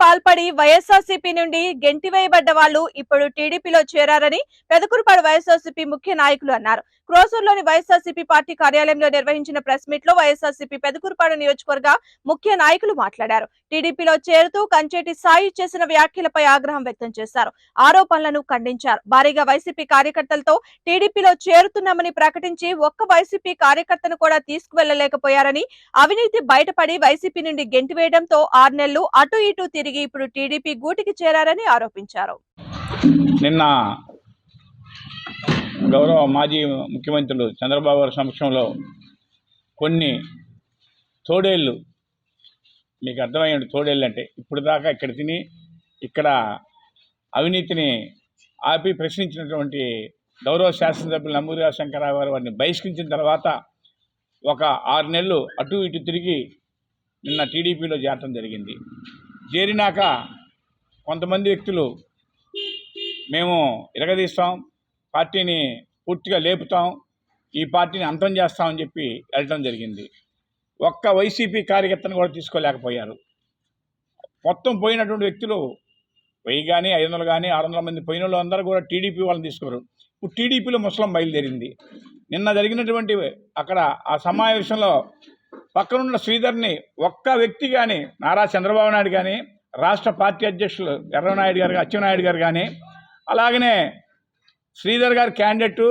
పాల్పడి వైఎస్ఆర్సీపీ నుండి గెంటివేయబడ్డ వాళ్ళు ఇప్పుడు టీడీపీలో చేరారని పెదకూరుపాడు వైఎస్ఆర్సీపీ ముఖ్య నాయకులు అన్నారు. క్రోసూరులోని వైఎస్ఆర్సీపీ పార్టీ కార్యాలయంలో నిర్వహించిన ప్రెస్ మీట్ లో వైఎస్ఆర్సీపీ పెదకూరుపాడు నియోజకవర్గ ముఖ్య నాయకులు మాట్లాడారు. టీడీపీలో చేరుతూ కంచేటి సాయి చేసిన వ్యాఖ్యలపై ఆగ్రహం వ్యక్తం చేశారు. ఆరోపణలను ఖండించారు. భారీగా వైసీపీ కార్యకర్తలతో టీడీపీలో చేరుతున్నామని ప్రకటించి ఒక్క వైసీపీ కార్యకర్తను కూడా తీసుకువెళ్లలేకపోయారని, అవినీతి బయటపడి వైసీపీ నుండి గెంటివేయడంతో 6 నెలలు అటు ఇటు తిరిగి ఇప్పుడు టీడీపీ గూటికి చేరారని ఆరోపించారు. నిన్న గౌరవ మాజీ ముఖ్యమంత్రులు చంద్రబాబు గారి సమక్షంలో కొన్ని తోడేళ్ళు, మీకు అర్థమయ్యేది తోడేళ్ళు అంటే ఇప్పుడు దాకా ఇక్కడ తిని ఇక్కడ అవినీతిని ఆపి ప్రశ్నించినటువంటి గౌరవ శాసనసభ్యులు నంబూరి శంకరరావు గారు వారిని బహిష్కరించిన తర్వాత ఒక 6 నెలలు అటు ఇటు తిరిగి నిన్న టీడీపీలో చేరటం జరిగింది. చేరినాక కొంతమంది వ్యక్తులు మేము ఇరగదీస్తాం, పార్టీని పూర్తిగా లేపుతాం, ఈ పార్టీని అంతం చేస్తామని చెప్పి వెళ్ళటం జరిగింది. ఒక్క వైసీపీ కార్యకర్తను కూడా తీసుకోలేకపోయారు. మొత్తం పోయినటువంటి వ్యక్తులు 1000 కానీ 500 కానీ 600 మంది పోయిన వాళ్ళు అందరూ కూడా టీడీపీ వాళ్ళని తీసుకోరు. ఇప్పుడు టీడీపీలో ముసలం బయలుదేరింది. నిన్న జరిగినటువంటి అక్కడ ఆ సమావేశంలో పక్కనున్న శ్రీధర్ని ఒక్క వ్యక్తి కానీ, నారా చంద్రబాబు నాయుడు కానీ, రాష్ట్ర పార్టీ అధ్యక్షులు ఎర్రనాయుడు గారు, అచ్చెన్నాయుడు గారు కానీ, అలాగనే శ్రీధర్ గారి క్యాండిడేటు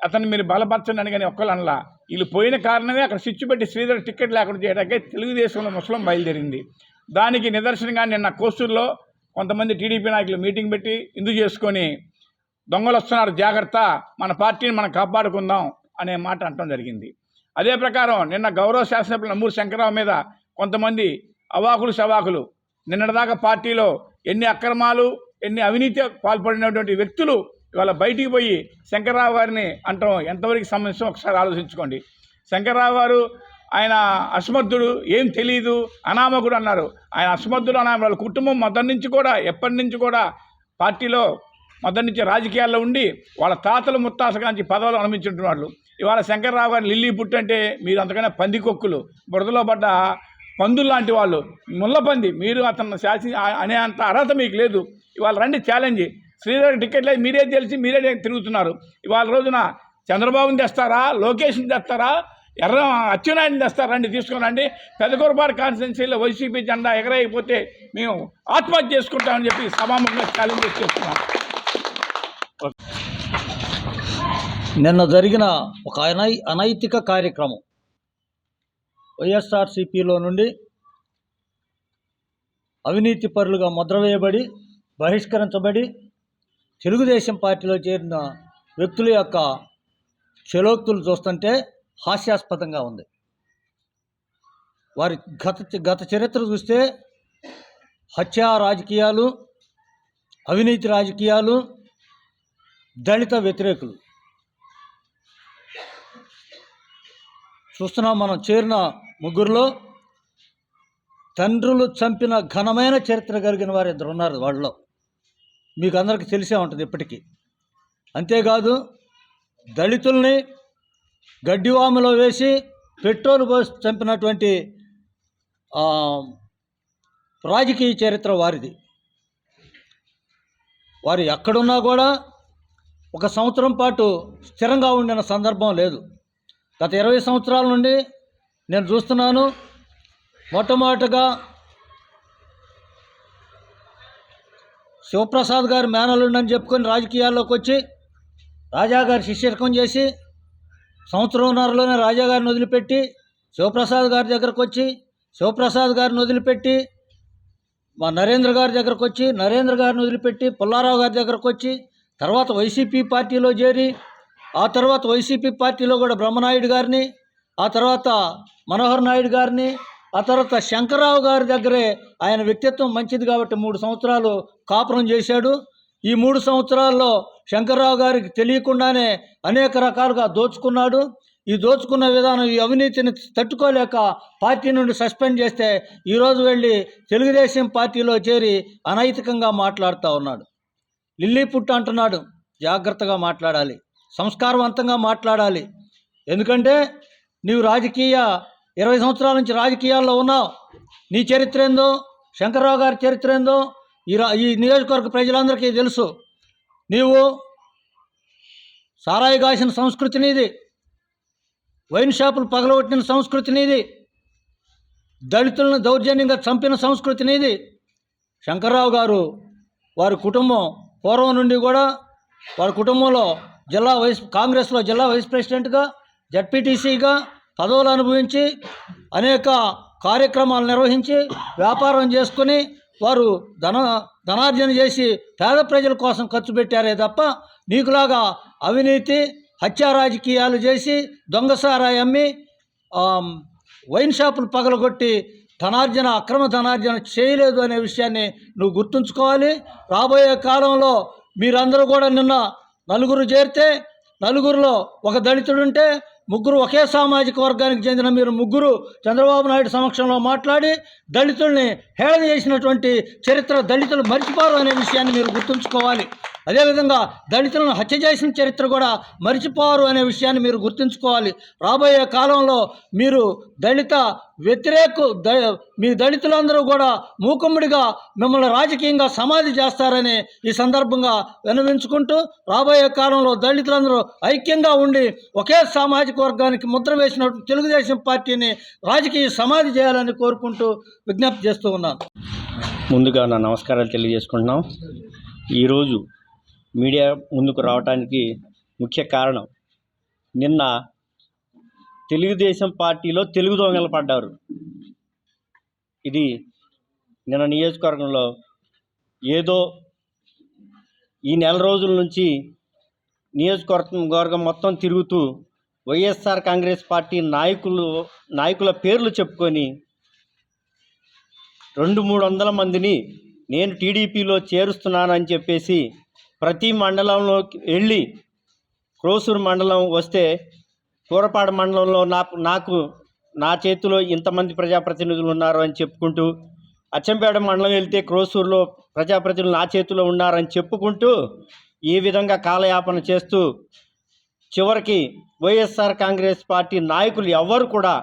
అతన్ని మీరు బలపరచండి అని కానీ ఒక్కళ్ళు అనలా. వీళ్ళు పోయిన కారణమే అక్కడ స్విచ్ పెట్టి శ్రీధర్ టికెట్ లేకుండా చేయడానికే తెలుగుదేశంలో ముసలం బయలుదేరింది. దానికి నిదర్శనంగా నిన్న కోసూరులో కొంతమంది టీడీపీ నాయకులు మీటింగ్ పెట్టి ఇందు చేసుకొని దొంగలు వస్తున్నారు, జాగ్రత్త, మన పార్టీని మనం కాపాడుకుందాం అనే మాట అనటం జరిగింది. అదే ప్రకారం నిన్న గౌరవ శాసనసభ్యులు నంబూరి శంకరరావు మీద కొంతమంది అవాకులు శవాకులు, నిన్నటిదాకా పార్టీలో ఎన్ని అక్రమాలు ఎన్ని అవినీతి పాల్పడినటువంటి వ్యక్తులు ఇవాళ బయటికి పోయి శంకరరావు గారిని అంటాం ఎంతవరకు సమస్య ఒకసారి ఆలోచించుకోండి. శంకరరావు గారు ఆయన అసమర్థుడు, ఏం తెలియదు, అనామకుడు అన్నారు. ఆయన అసమర్థుడు అనామకుడు. వాళ్ళ కుటుంబం మొదటి నుంచి కూడా ఎప్పటి నుంచి కూడా పార్టీలో మొదటి నుంచి రాజకీయాల్లో ఉండి వాళ్ళ తాతలు ముత్తాతల నుంచి పదవులు అనుభవించుంటున్న వాళ్ళు. ఇవాళ శంకరరావు గారు లిల్లీ పుట్టంటే మీరు అంతకన్నా పందికొక్కులు, బురదలో పడ్డ పందులు లాంటి వాళ్ళు, ముళ్ళపంది. మీరు అతను అనే అంత అర్హత మీకు లేదు. ఇవాళ రండి ఛాలెంజ్, శ్రీధర్ టికెట్ లేదు, మీరే తెలిసి మీరే తిరుగుతున్నారు. ఇవాళ రోజున చంద్రబాబుని తెస్తారా, లోకేష్ని తెస్తారా, అచ్చెన్నాయుడిని తెస్తారా, రండి తీసుకురండి. పెదకూరుపాడు కాన్స్టిట్యున్సీలో వైసీపీ జెండా ఎగరైపోతే మేము ఆత్మహత్య చేసుకుంటామని చెప్పి సభాముఖంగా ఛాలెంజ్ చేస్తున్నాం. నిన్న జరిగిన ఒక అనైతిక కార్యక్రమం, వైఎస్ఆర్సీపీలో నుండి అవినీతి పరులుగా ముద్ర వేయబడి బహిష్కరించబడి తెలుగుదేశం పార్టీలో చేరిన వ్యక్తుల యొక్క చలోక్తులు చూస్తుంటే హాస్యాస్పదంగా ఉంది. వారి గత చరిత్ర చూస్తే హత్యా రాజకీయాలు, అవినీతి రాజకీయాలు, దళిత వ్యతిరేకులు చూస్తున్నాం. మనం చేరిన ముగ్గురులో తండ్రులు చంపిన ఘనమైన చరిత్ర కలిగిన వారు 2 ఉన్నారు వాళ్ళలో, మీకు అందరికీ తెలిసే ఉంటుంది ఇప్పటికీ. అంతేకాదు దళితుల్ని గడ్డివాములో వేసి పెట్రోల్ పోసి చంపినటువంటి రాజకీయ చరిత్ర వారిది. వారు ఎక్కడున్నా కూడా 1 సంవత్సరం పాటు స్థిరంగా ఉండిన సందర్భం లేదు. గత 20 సంవత్సరాల నుండి నేను చూస్తున్నాను. మొట్టమొదటిగా శివప్రసాద్ గారి మేనల్లుండని చెప్పుకొని రాజకీయాల్లోకి వచ్చి రాజాగారి శిష్యర్కం చేసి 1.5 సంవత్సరంలోనే రాజాగారిని వదిలిపెట్టి శివప్రసాద్ గారి దగ్గరకు వచ్చి, శివప్రసాద్ గారిని వదిలిపెట్టి మా నరేంద్ర గారి దగ్గరకు వచ్చి, నరేంద్ర గారిని వదిలిపెట్టి పుల్లారావు గారి దగ్గరకు వచ్చి, తర్వాత వైసీపీ పార్టీలో చేరి, ఆ తర్వాత వైసీపీ పార్టీలో కూడా బ్రహ్మనాయుడు గారిని, ఆ తర్వాత మనోహర్ నాయుడు గారిని, ఆ తర్వాత శంకరరావు గారి దగ్గరే ఆయన వ్యక్తిత్వం మంచిది కాబట్టి 3 సంవత్సరాలు కాపురం చేశాడు. ఈ 3 సంవత్సరాల్లో శంకరరావు గారికి తెలియకుండానే అనేక రకాలుగా దోచుకున్నాడు. ఈ దోచుకున్న విధానం, ఈ అవినీతిని తట్టుకోలేక పార్టీ నుండి సస్పెండ్ చేస్తే ఈరోజు వెళ్ళి తెలుగుదేశం పార్టీలో చేరి అనైతికంగా మాట్లాడుతూ ఉన్నాడు. లిల్లీ పుట్టు అంటున్నాడు. జాగ్రత్తగా మాట్లాడాలి, సంస్కారవంతంగా మాట్లాడాలి. ఎందుకంటే నీవు 20 సంవత్సరాల నుంచి రాజకీయాల్లో ఉన్నావు. నీ చరిత్ర ఏందో శంకర్రావు గారి చరిత్ర ఏందో ఈ నియోజకవర్గ ప్రజలందరికీ తెలుసు. నీవు సారాయి కాసిన సంస్కృతి నీది, వైన్ షాపులు పగలగొట్టిన సంస్కృతి నీది, దళితులను దౌర్జన్యంగా చంపిన సంస్కృతి నీది. శంకర్రావు గారు వారి కుటుంబం పూర్వం నుండి కూడా వారి కుటుంబంలో కాంగ్రెస్లో జిల్లా వైస్ ప్రెసిడెంట్గా, జడ్పీటీసీగా పదవులు అనుభవించి అనేక కార్యక్రమాలు నిర్వహించి వ్యాపారం చేసుకుని వారు ధనార్జన చేసి పేద ప్రజల కోసం ఖర్చు పెట్టారే తప్ప నీకులాగా అవినీతి హత్యా రాజకీయాలు చేసి దొంగసారాయి అమ్మి వైన్ షాపులు పగలగొట్టి అక్రమ ధనార్జన చేయలేదు అనే విషయాన్ని నువ్వు గుర్తుంచుకోవాలి. రాబోయే కాలంలో మీరందరూ కూడా నిన్న నలుగురు చేరితే నలుగురిలో ఒక దళితుడుంటే ముగ్గురు ఒకే సామాజిక వర్గానికి చెందిన మీరు ముగ్గురు చంద్రబాబు నాయుడు సమక్షంలో మాట్లాడి దళితుల్ని హేళన చేసినటువంటి చరిత్ర దళితులు మర్చిపోరు అనే విషయాన్ని మీరు గుర్తుంచుకోవాలి. అదేవిధంగా దళితులను హత్య చేసిన చరిత్ర కూడా మర్చిపోరు అనే విషయాన్ని మీరు గుర్తుంచుకోవాలి. రాబోయే కాలంలో మీరు దళిత మీ దళితులందరూ కూడా మూకుమ్మడిగా మిమ్మల్ని రాజకీయంగా సమాధి చేస్తారని ఈ సందర్భంగా విన్నవించుకుంటూ రాబోయే కాలంలో దళితులందరూ ఐక్యంగా ఉండి ఒకే సామాజిక వర్గానికి ముద్ర వేసిన తెలుగుదేశం పార్టీని రాజకీయ సమాధి చేయాలని కోరుకుంటూ విజ్ఞప్తి చేస్తూ ఉన్నాను. ముందుగా నా నమస్కారాలు తెలియజేసుకుంటున్నాం. ఈరోజు మీడియా ముందుకు రావడానికి ముఖ్య కారణం నిన్న తెలుగుదేశం పార్టీలో తెలుగు దొంగలు పడ్డారు. ఇది నిన్న నియోజకవర్గంలో ఏదో ఈ నెల రోజుల నుంచి నియోజకవర్గం మొత్తం తిరుగుతూ వైఎస్ఆర్ కాంగ్రెస్ పార్టీ నాయకుల పేర్లు చెప్పుకొని 200-300 మందిని నేను టీడీపీలో చేరుస్తున్నానని చెప్పేసి ప్రతి మండలంలోకి వెళ్ళి క్రోసూరు మండలం వస్తే కూరపాడు మండలంలో నా చేతిలో ఇంతమంది ప్రజాప్రతినిధులు ఉన్నారు అని చెప్పుకుంటూ, అచ్చంపేట మండలం వెళ్తే క్రోసూరులో ప్రజాప్రతినిధులు నా చేతిలో ఉన్నారని చెప్పుకుంటూ ఈ విధంగా కాలయాపన చేస్తూ చివరికి వైఎస్ఆర్ కాంగ్రెస్ పార్టీ నాయకులు ఎవ్వరు కూడా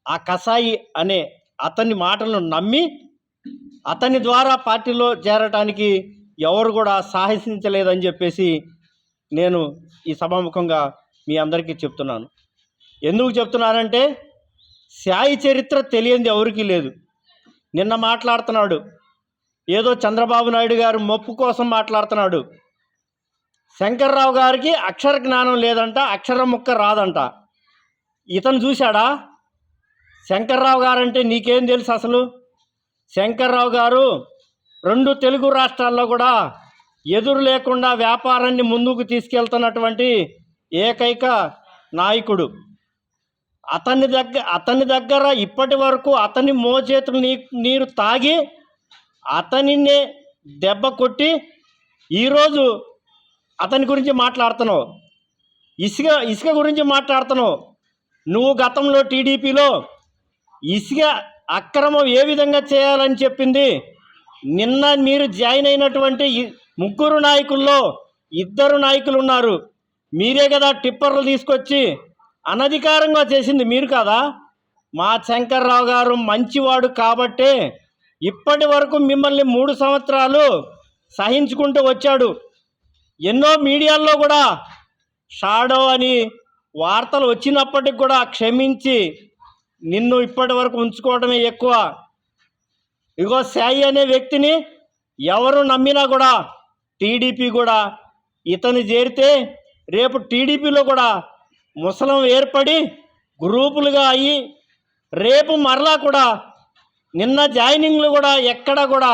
ఆ కసాయి అనే అతని మాటలను నమ్మి అతని ద్వారా పార్టీలో చేరటానికి ఎవరు కూడా సాహసించలేదని చెప్పేసి నేను ఈ సభాముఖంగా మీ అందరికీ చెప్తున్నాను. ఎందుకు చెప్తున్నానంటే సాయి చరిత్ర తెలియంది ఎవరికీ లేదు. నిన్న మాట్లాడుతున్నాడు, ఏదో చంద్రబాబు నాయుడు గారు మొప్పు కోసం మాట్లాడుతున్నాడు. శంకర్రావు గారికి అక్షర జ్ఞానం లేదంట, అక్షరం ముక్క రాదంట. ఇతను చూశాడా? శంకర్రావు గారంటే నీకేం తెలుసు అసలు? శంకర్రావు గారు 2 తెలుగు రాష్ట్రాల్లో కూడా ఎదురు లేకుండా వ్యాపారాన్ని ముందుకు తీసుకెళ్తున్నటువంటి ఏకైక నాయకుడు. అతని దగ్గర ఇప్పటి వరకు అతని మోచేతులు నీరు తాగి అతనినే దెబ్బ కొట్టి ఈరోజు అతని గురించి మాట్లాడుతున్నావు. ఇసుక గురించి మాట్లాడుతున్నావు. నువ్వు గతంలో టీడీపీలో ఇసుక అక్రమం ఏ విధంగా చేయాలని చెప్పింది. నిన్న మీరు జాయిన్ అయినటువంటి 3 నాయకుల్లో 2 నాయకులు ఉన్నారు. మీరే కదా టిప్పర్లు తీసుకొచ్చి అనధికారంగా చేసింది మీరు కదా. మా శంకర్రావు గారు మంచివాడు కాబట్టే ఇప్పటి వరకు మిమ్మల్ని 3 సంవత్సరాలు సహించుకుంటూ వచ్చాడు. ఎన్నో మీడియాల్లో కూడా షాడో అని వార్తలు వచ్చినప్పటికి కూడా క్షమించి నిన్ను ఇప్పటి వరకు ఉంచుకోవడమే ఎక్కువ. ఇగో సాయి అనే వ్యక్తిని ఎవరు నమ్మినా కూడా టీడీపీ కూడా ఇతను చేరితే రేపు టీడీపీలో కూడా ముసలం ఏర్పడి గ్రూపులుగా అయ్యి రేపు మరలా కూడా నిన్న జాయినింగ్లు కూడా ఎక్కడ కూడా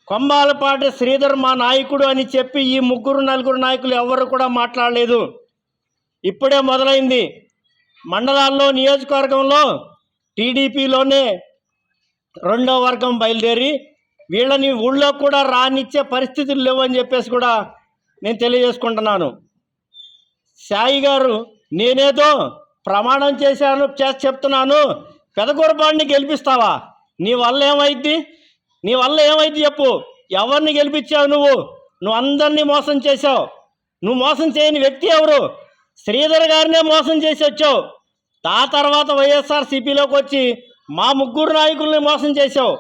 కొంబాలపాటి శ్రీధర్ మా నాయకుడు అని చెప్పి ఈ 3-4 నాయకులు ఎవరు కూడా మాట్లాడలేదు. ఇప్పుడే మొదలైంది. మండలాల్లో నియోజకవర్గంలో టీడీపీలోనే 2వ వర్గం బయలుదేరి వీళ్ళని ఊళ్ళో కూడా రానిచ్చే పరిస్థితులు లేవని చెప్పేసి కూడా నేను తెలియజేసుకుంటున్నాను. సాయి గారు నేనేదో ప్రమాణం చెప్తున్నాను, పెదకూరపాడిని గెలిపిస్తావా? నీ వల్ల ఏమైంది చెప్పు. ఎవరిని గెలిపించావు? నువ్వు అందరినీ మోసం చేసావు. నువ్వు మోసం చేయని వ్యక్తి ఎవరు? శ్రీధర్ గారినే మోసం చేసి వచ్చావు. ఆ తర్వాత వైఎస్ఆర్సీపీలోకి వచ్చి మా 3 నాయకుల్ని మోసం చేసావు.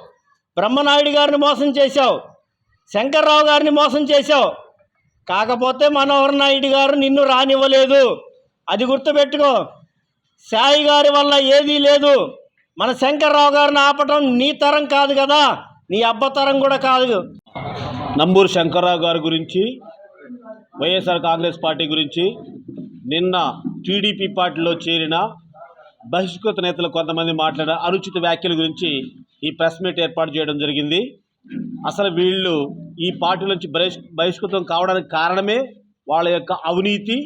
బ్రహ్మనాయుడు గారిని మోసం చేశావు, శంకర్రావు గారిని మోసం చేశావు. కాకపోతే మనోహర్ నాయుడు గారు నిన్ను రానివ్వలేదు. అది గుర్తుపెట్టుకో. సాయి గారి వల్ల ఏదీ లేదు. మన శంకర్రావు గారిని ఆపటం నీ తరం కాదు కదా, నీ అబ్బ తరం కూడా కాదు. నంబూరు శంకర్రావు గారి గురించి, వైఎస్ఆర్ కాంగ్రెస్ పార్టీ గురించి నిన్న టీడీపీ పార్టీలో చేరిన బహిష్కృత నేతలు కొంతమంది మాట్లాడిన అనుచిత వ్యాఖ్యల గురించి ఈ ప్రెస్ మీట్ ఏర్పాటు చేయడం జరిగింది. అసలు వీళ్ళు ఈ పార్టీ నుంచి బహిష్కృతం కావడానికి కారణమే వాళ్ళ యొక్క అవినీతి,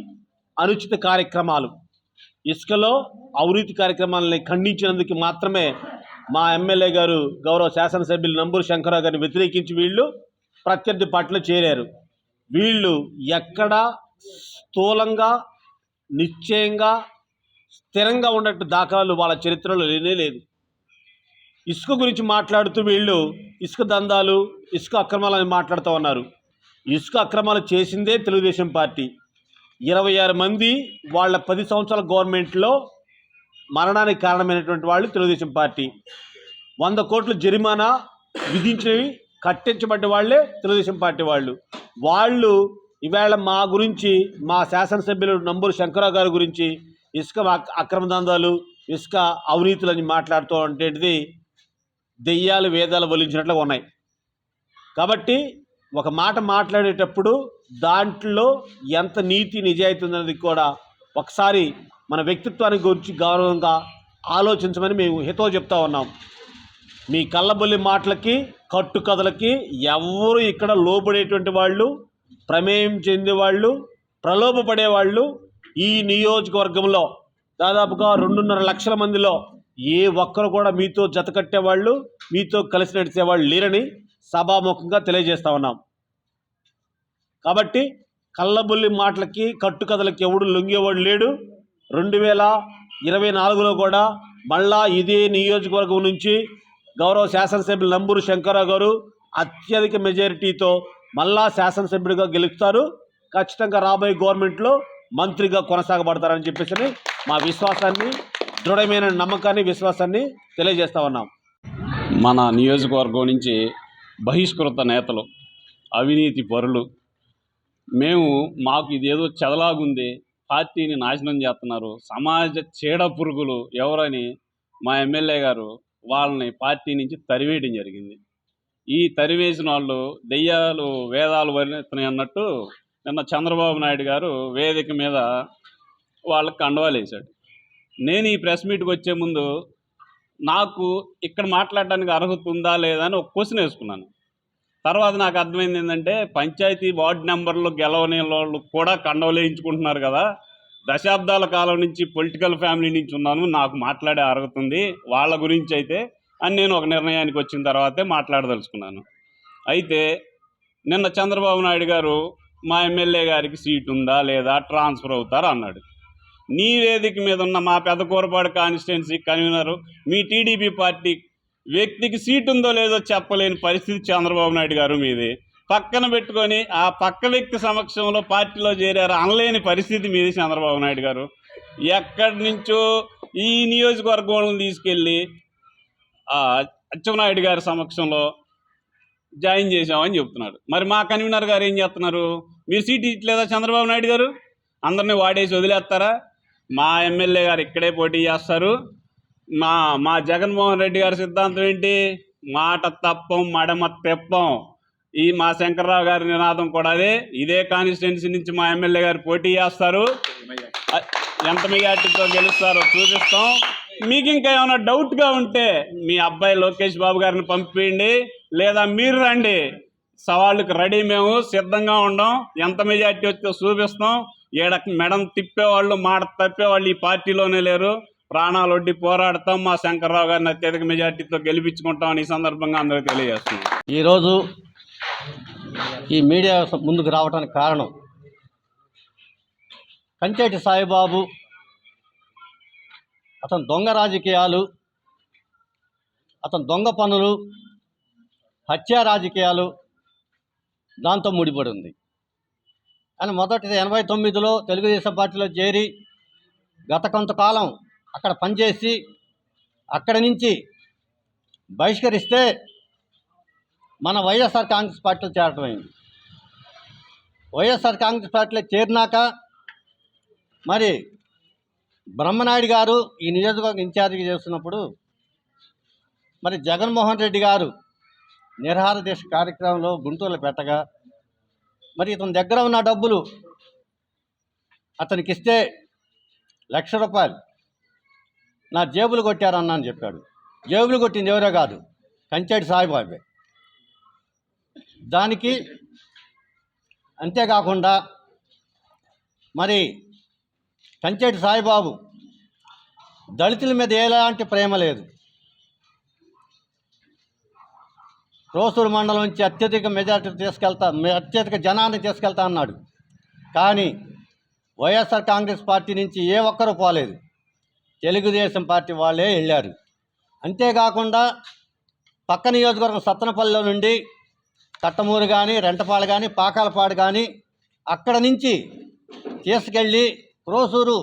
అనుచిత కార్యక్రమాలు. ఇసుకలో అవినీతి కార్యక్రమాలని ఖండించినందుకు మాత్రమే మా ఎమ్మెల్యే గారు, గౌరవ శాసనసభ్యులు నంబూరు శంకర్రావు గారిని వ్యతిరేకించి వీళ్ళు ప్రత్యర్థి పార్టీలో చేరారు. వీళ్ళు ఎక్కడ స్థూలంగా, నిశ్చయంగా, స్థిరంగా ఉన్నట్టు దాఖలాలు వాళ్ళ చరిత్రలో లేనే లేదు. ఇసుక గురించి మాట్లాడుతూ వీళ్ళు ఇసుక దందాలు, ఇసుక అక్రమాలని మాట్లాడుతూ ఉన్నారు. ఇసుక అక్రమాలు చేసిందే తెలుగుదేశం పార్టీ. 26 మంది వాళ్ళ 10 సంవత్సరాల గవర్నమెంట్లో మరణానికి కారణమైనటువంటి వాళ్ళు తెలుగుదేశం పార్టీ. 100 కోట్ల జరిమానా విధించినవి కట్టించబడ్డ వాళ్ళే తెలుగుదేశం పార్టీ వాళ్ళు ఈవేళ మా గురించి, మా శాసనసభ్యులు నంబూరు శంకర్రావు గారి గురించి ఇసుక అక్రమ దందాలు, ఇసుక అవినీతులని మాట్లాడుతూ ఉండేటిది దెయ్యాలు వేదాలు వలించినట్లుగా ఉన్నాయి. కాబట్టి ఒక మాట మాట్లాడేటప్పుడు దాంట్లో ఎంత నీతి నిజాయితీ ఉందనేది కూడా ఒకసారి మన వ్యక్తిత్వానికి గురించి గౌరవంగా ఆలోచించమని మేము హితవు చెప్తా ఉన్నాం. మీ కళ్ళబొల్లి మాటలకి, కట్టుకథలకి ఎవరు ఇక్కడ లోబడేటువంటి వాళ్ళు, ప్రమేయం చెందేవాళ్ళు, ప్రలోభపడేవాళ్ళు ఈ నియోజకవర్గంలో దాదాపుగా 2.5 లక్షల మందిలో ఏ ఒక్కరు కూడా మీతో జత కట్టేవాళ్ళు, మీతో కలిసి నడిచేవాళ్ళు లేరని సభాముఖంగా తెలియజేస్తా ఉన్నాం. కాబట్టి కళ్ళబొల్లి మాటలకి, కట్టుకథలకి ఎవడు లొంగేవాడు లేడు. 2024లో కూడా మళ్ళా ఇదే నియోజకవర్గం నుంచి గౌరవ శాసనసభ్యులు నంబూరు శంకర్రావు గారు అత్యధిక మెజారిటీతో మళ్ళా శాసనసభ్యుడిగా గెలుస్తారు. ఖచ్చితంగా రాబోయే గవర్నమెంట్లో మంత్రిగా కొనసాగబడతారని చెప్పేసి మా విశ్వాసాన్ని, దృఢమైన నమ్మకాన్ని, విశ్వాసాన్ని తెలియజేస్తా ఉన్నాం. మన నియోజకవర్గం నుంచి బహిష్కృత నేతలు, అవినీతి పరులు, మాకు ఇదేదో చెదలాగుంది, పార్టీని నాశనం చేస్తున్నారు, సమాజ చీడ పురుగులు ఎవరని మా ఎమ్మెల్యే గారు వాళ్ళని పార్టీ నుంచి తరివేయడం జరిగింది. ఈ తరివేసిన వాళ్ళు దెయ్యాలు వేదాలు వర్ణిస్తున్నాయి అన్నట్టు నిన్న చంద్రబాబు నాయుడు గారు వేదిక మీద వాళ్ళకి కండవాలు వేశాడు. నేను ఈ ప్రెస్ మీట్కి వచ్చే ముందు నాకు ఇక్కడ మాట్లాడడానికి అర్హత ఉందా లేదా అని ఒక క్వశ్చన్ వేసుకున్నాను. తర్వాత నాకు అర్థమైంది ఏంటంటే, పంచాయతీ వార్డు నెంబర్లు గెలవని వాళ్ళు కూడా కండవలు వేయించుకుంటున్నారు కదా, దశాబ్దాల కాలం నుంచి పొలిటికల్ ఫ్యామిలీ నుంచి ఉన్నాను, నాకు మాట్లాడే అర్హత ఉంది వాళ్ళ గురించి అయితే అని నేను ఒక నిర్ణయానికి వచ్చిన తర్వాతే మాట్లాడదలుచుకున్నాను. అయితే నిన్న చంద్రబాబు నాయుడు గారు మా ఎమ్మెల్యే గారికి సీట్ ఉందా లేదా, ట్రాన్స్ఫర్ అవుతారా అన్నాడు. నీ వేదిక మీద ఉన్న మా పెదకూరపాడు కాన్స్టిట్యున్సీ కన్వీనరు, మీ టీడీపీ పార్టీ వ్యక్తికి సీట్ ఉందో లేదో చెప్పలేని పరిస్థితి చంద్రబాబు నాయుడు గారు మీది. పక్కన పెట్టుకొని ఆ పక్క వ్యక్తి సమక్షంలో పార్టీలో చేరారు అనలేని పరిస్థితి మీది చంద్రబాబు నాయుడు గారు. ఎక్కడి నుంచో ఈ నియోజకవర్గంలో తీసుకెళ్ళి అచ్చెన్నాయుడు గారి సమక్షంలో జాయిన్ చేశామని చెప్తున్నాడు. మరి మా కన్వీనర్ గారు ఏం చేస్తున్నారు? మీరు సీట్ ఇట్లేదా చంద్రబాబు నాయుడు గారు? అందరినీ వాడేసి వదిలేస్తారా? మా ఎమ్మెల్యే గారు ఇక్కడే పోటీ చేస్తారు. మా జగన్మోహన్ రెడ్డి గారి సిద్ధాంతం ఏంటి? మాట తప్పం, మడమ తెప్పం. ఈ మా శంకర్రావు గారి నినాదం కూడా అదే. ఇదే కాన్స్టిట్యున్సీ నుంచి మా ఎమ్మెల్యే గారు పోటీ చేస్తారు, ఎంత మెజార్టీతో గెలుస్తారో చూపిస్తాం. మీకు ఇంకా ఏమైనా డౌట్గా ఉంటే మీ అబ్బాయి లోకేష్ బాబు గారిని పంపించండి, లేదా మీరు రండి. సవాళ్ళకి రెడీ, మేము సిద్ధంగా ఉండం. ఎంత మెజార్టీ వచ్చో చూపిస్తాం. ఏడ మెడం తిప్పేవాళ్ళు, మాట తప్పేవాళ్ళు ఈ పార్టీలోనే లేరు. ప్రాణాలు ఒడ్డి పోరాడతాం. మా శంకర్రావు గారిని అత్యధిక మెజార్టీతో గెలిపించుకుంటామని ఈ సందర్భంగా అందరికీ తెలియజేస్తున్నాం. ఈరోజు ఈ మీడియా ముందుకు రావడానికి కారణం, కంచేటి సాయిబాబు అతను దొంగ రాజకీయాలు, అతను దొంగ పనులు, హత్యా రాజకీయాలు దాంతో ముడిపడి ఉంది. ఆయన మొదటి 89లో తెలుగుదేశం పార్టీలో చేరి గత కొంతకాలం అక్కడ పనిచేసి అక్కడి నుంచి బహిష్కరిస్తే మన వైఎస్ఆర్ కాంగ్రెస్ పార్టీలో చేరటం అయింది. వైఎస్ఆర్ కాంగ్రెస్ పార్టీలో చేరినాక మరి బ్రహ్మనాయుడు గారు ఈ నియోజకవర్గం ఇన్ఛార్జిగా చేస్తున్నప్పుడు మరి జగన్మోహన్ రెడ్డి గారు నిరాహార దీక్ష కార్యక్రమంలో గుంటూరులో పెట్టగా మరి ఇతని దగ్గర ఉన్న డబ్బులు అతనికి ఇస్తే ₹1,00,000 నా జేబులు కొట్టారన్నా అని చెప్పాడు. జేబులు కొట్టింది ఎవరో కాదు, కంచేటి సాయిబాబే. దానికి అంతేకాకుండా మరి కంచేటి సాయిబాబు దళితుల మీద ఎలాంటి ప్రేమ లేదు. రోసూరు మండలం నుంచి అత్యధిక మెజార్టీ అత్యధిక జనాన్ని తీసుకెళ్తా అన్నాడు. కానీ వైఎస్ఆర్ కాంగ్రెస్ పార్టీ నుంచి ఏ ఒక్కరూ పోలేదు, తెలుగుదేశం పార్టీ వాళ్ళే వెళ్ళారు. అంతేకాకుండా పక్క నియోజకవర్గం సత్తనపల్లిలో నుండి కట్టమూరు కానీ, రెంటపాడు కానీ, పాకాలపాడు కానీ అక్కడ నుంచి తీసుకెళ్ళి రోసూరు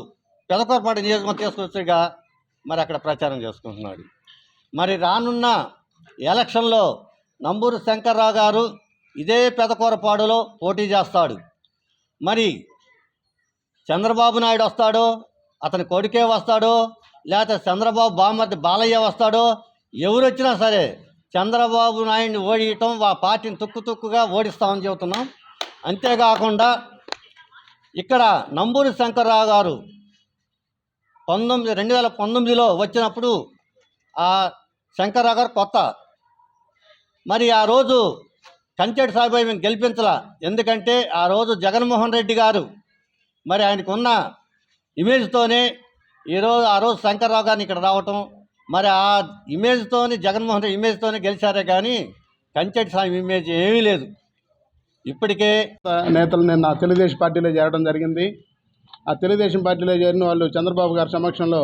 పెదకూరపాడు నియోజకవర్గం తీసుకొచ్చిగా మరి అక్కడ ప్రచారం చేసుకుంటున్నాడు. మరి రానున్న ఎలక్షన్లో నంబూరు శంకర్రావు గారు ఇదే పెదకూరపాడులో పోటీ చేస్తాడు. మరి చంద్రబాబు నాయుడు వస్తాడో, అతని కొడుకే వస్తాడో, లేకపోతే చంద్రబాబు బామ్మర్ది బాలయ్య వస్తాడో, ఎవరు వచ్చినా సరే చంద్రబాబు నాయుడిని ఓడియటం ఆ పార్టీని తుక్కుగా ఓడిస్తామని చెబుతున్నాం. అంతేకాకుండా ఇక్కడ నంబూరి శంకర్రావు గారు 2019లో వచ్చినప్పుడు ఆ శంకర్రావు గారు కొత్త. మరి ఆ రోజు కంచెటి సాయిబాబు గెలిపించలా. ఎందుకంటే ఆ రోజు జగన్మోహన్ రెడ్డి గారు మరి ఆయనకున్న ఇమేజ్తోనే ఆ రోజు శంకర్రావు గారిని ఇక్కడ రావటం, మరి ఆ ఇమేజ్తోని జగన్మోహన్ రెడ్డి ఇమేజ్తోనే గెలిచారే కానీ కంచెటి సాయి ఇమేజ్ ఏమీ లేదు. ఇప్పటికే నేతలు నిన్న తెలుగుదేశం పార్టీలో చేరడం జరిగింది. ఆ తెలుగుదేశం పార్టీలో చేరిన వాళ్ళు చంద్రబాబు గారి సమక్షంలో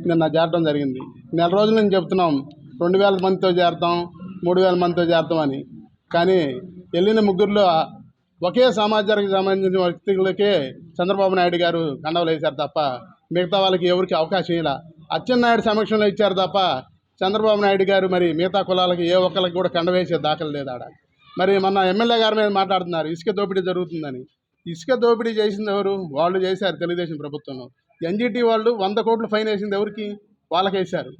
నిన్న చేరడం జరిగింది. నెల రోజుల నుంచి చెప్తున్నాం 2,000 మందితో చేరతాం, 3,000 మందితో చేరతాం అని. కానీ వెళ్ళిన ముగ్గురులో ఒకే సమాజానికి సంబంధించిన వ్యక్తులకే చంద్రబాబు నాయుడు గారు కండవలు వేశారు తప్ప మిగతా వాళ్ళకి ఎవరికి అవకాశం ఇలా. అచ్చెన్నాయుడు సమక్షంలో ఇచ్చారు తప్ప చంద్రబాబు నాయుడు గారు మరి మిగతా కులాలకి ఏ ఒక్కరికి కూడా కండ వేసే దాఖలు లేదు ఆడ. మరి మన ఎమ్మెల్యే గారి మీద మాట్లాడుతున్నారు ఇసుక దోపిడీ జరుగుతుందని. ఇసుక దోపిడీ చేసింది ఎవరు? వాళ్ళు చేశారు తెలుగుదేశం ప్రభుత్వంలో. ఎన్జిటి వాళ్ళు 100 కోట్లు ఫైన్ వేసింది ఎవరికి? వాళ్ళకి వేశారు.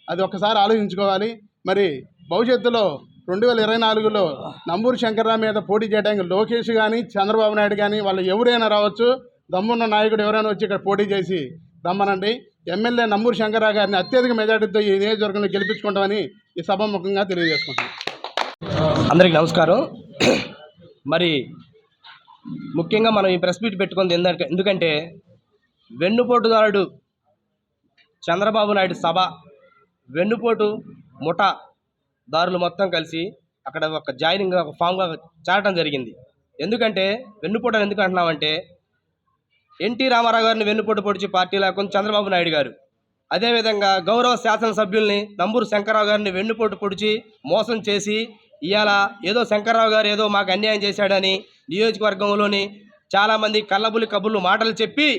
అది ఒక్కసారి ఆలోచించుకోవాలి. మరి భవిష్యత్తులో 2024లో నంబూరి శంకర్రావు మీద పోటీ చేయడానికి లోకేష్ కానీ, చంద్రబాబు నాయుడు కానీ వాళ్ళు ఎవరైనా రావచ్చు. దమ్మున్న నాయకుడు ఎవరైనా వచ్చి ఇక్కడ పోటీ చేసి రమ్మనండి. ఎమ్మెల్యే నంబూరి శంకర్రావు గారిని అత్యధిక మెజార్టీతో ఈ నియోజకవర్గంలో గెలిపించుకుంటామని ఈ సభాముఖంగా తెలియజేసుకుంటాం. అందరికీ నమస్కారం. మరి ముఖ్యంగా మనం ఈ ప్రెస్ మీట్ పెట్టుకుంది ఎందుకంటే వెన్నుపోటుదారుడు చంద్రబాబు నాయుడు సభ, వెన్నుపోటు ముఠా దారులు మొత్తం కలిసి అక్కడ ఒక జాయినింగ్ ఒక ఫామ్గా చేరడం జరిగింది. ఎందుకంటే వెన్నుపోటు అని ఎందుకు అంటున్నామంటే ఎన్టీ రామారావు గారిని వెన్నుపోటు పొడిచి పార్టీ లేకుండా చంద్రబాబు నాయుడు గారు, అదేవిధంగా గౌరవ శాసనసభ్యుల్ని నంబూరు శంకర్రావు గారిని వెన్నుపోటు పొడిచి మోసం చేసి ఇవాళ ఏదో శంకర్రావు గారు ఏదో మాకు అన్యాయం చేశాడని నియోజకవర్గంలోని చాలామంది కళ్ళబులి కబుర్లు మాటలు చెప్పి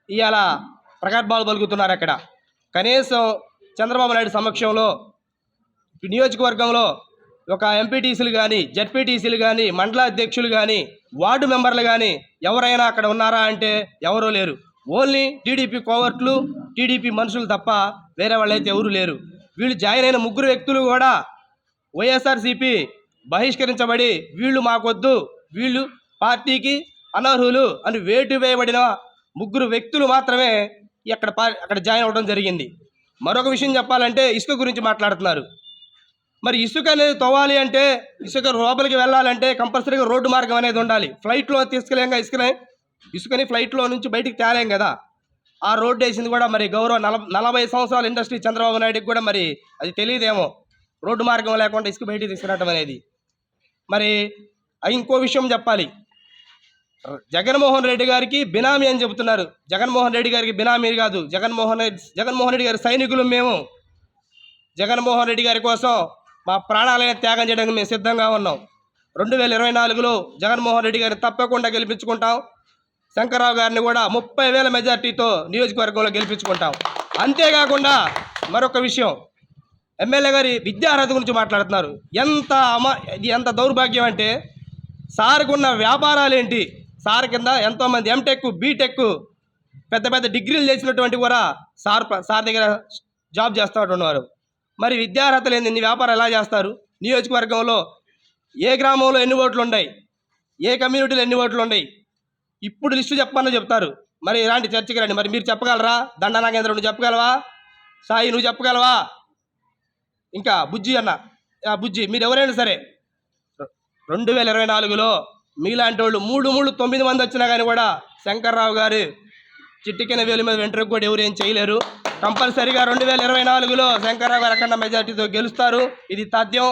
ఇవాళ ప్రగల్భాలు పలుకుతున్నారు. అక్కడ కనీసం చంద్రబాబు నాయుడు సమక్షంలో నియోజకవర్గంలో ఒక ఎంపీటీసీలు కానీ, జడ్పీటీసీలు కానీ, మండల అధ్యక్షులు కానీ, వార్డు మెంబర్లు కానీ ఎవరైనా అక్కడ ఉన్నారా అంటే ఎవరూ లేరు. ఓన్లీ టీడీపీ కోవర్ట్లు, టీడీపీ మనుషులు తప్ప వేరే వాళ్ళైతే ఎవరు లేరు. వీళ్ళు జాయిన్ అయిన 3 వ్యక్తులు కూడా వైఎస్ఆర్సీపీ బహిష్కరించబడి వీళ్ళు మాకొద్దు, వీళ్ళు పార్టీకి అనర్హులు అని వేటు వేయబడిన 3 వ్యక్తులు మాత్రమే అక్కడ జాయిన్ అవ్వడం జరిగింది. మరొక విషయం చెప్పాలంటే ఇసుక గురించి మాట్లాడుతున్నారు. మరి ఇసుక అనేది తవ్వాలి అంటే, ఇసుక లోపలికి వెళ్ళాలంటే కంపల్సరీగా రోడ్డు మార్గం అనేది ఉండాలి. ఫ్లైట్లో తీసుకెళ్ళాం ఇసుకని ఫ్లైట్లో నుంచి బయటికి తేలేం కదా. ఆ రోడ్డు వేసింది కూడా మరి గౌరవ 40 సంవత్సరాల ఇండస్ట్రీ చంద్రబాబు నాయుడుకి కూడా మరి అది తెలియదేమో, రోడ్డు మార్గం లేకుండా ఇసుక బయటికి తీసుకురావడం అనేది. మరి ఇంకో విషయం చెప్పాలి, జగన్మోహన్ రెడ్డి గారికి బినామీ అని చెబుతున్నారు. జగన్మోహన్ రెడ్డి గారికి బినామీ కాదు, జగన్మోహన్ రెడ్డి గారి సైనికులు మేము. జగన్మోహన్ రెడ్డి గారి కోసం మా ప్రాణాలైన త్యాగం చేయడానికి మేము సిద్ధంగా ఉన్నాం. 2024లో జగన్మోహన్ రెడ్డి గారిని తప్పకుండా గెలిపించుకుంటాం. శంకర్రావు గారిని కూడా 30,000 మెజార్టీతో నియోజకవర్గంలో గెలిపించుకుంటాం. అంతేకాకుండా మరొక విషయం, ఎమ్మెల్యే గారి విద్యా అర్హత గురించి మాట్లాడుతున్నారు. ఇది ఎంత దౌర్భాగ్యం అంటే సార్కు ఉన్న వ్యాపారాలు ఏంటి? సార్ కింద ఎంతోమంది ఎంటెక్ బీటెక్ పెద్ద పెద్ద డిగ్రీలు చేసినటువంటి కూడా సార్ దగ్గర జాబ్ చేస్తూ ఉన్నారు. మరి విద్యార్హత లేని ఇన్ని వ్యాపారాలు ఎలా చేస్తారు? నియోజకవర్గంలో ఏ గ్రామంలో ఎన్ని ఓట్లు ఉన్నాయి, ఏ కమ్యూనిటీలో ఎన్ని ఓట్లు ఉన్నాయి, ఇప్పుడు లిస్టు చెప్పమని చెప్తారు. మరి ఇలాంటి చర్చకి రండి. మరి మీరు చెప్పగలరా? దండా నాగేంద్ర నువ్వు చెప్పగలవా? సాయి నువ్వు చెప్పగలవా? ఇంకా బుజ్జి అన్న, బుజ్జి మీరు ఎవరైనా సరే 2024లో మీలాంటి వాళ్ళు 9 మంది వచ్చినా కానీ కూడా శంకర్రావు గారు చిట్టికిన వేలు మీద వెంట్రుకు కూడా ఎవరు ఏం చేయలేరు. కంపల్సరీగా 2024లో శంకర్రావు గారు అఖండ మెజార్టీతో గెలుస్తారు. ఇది తథ్యం.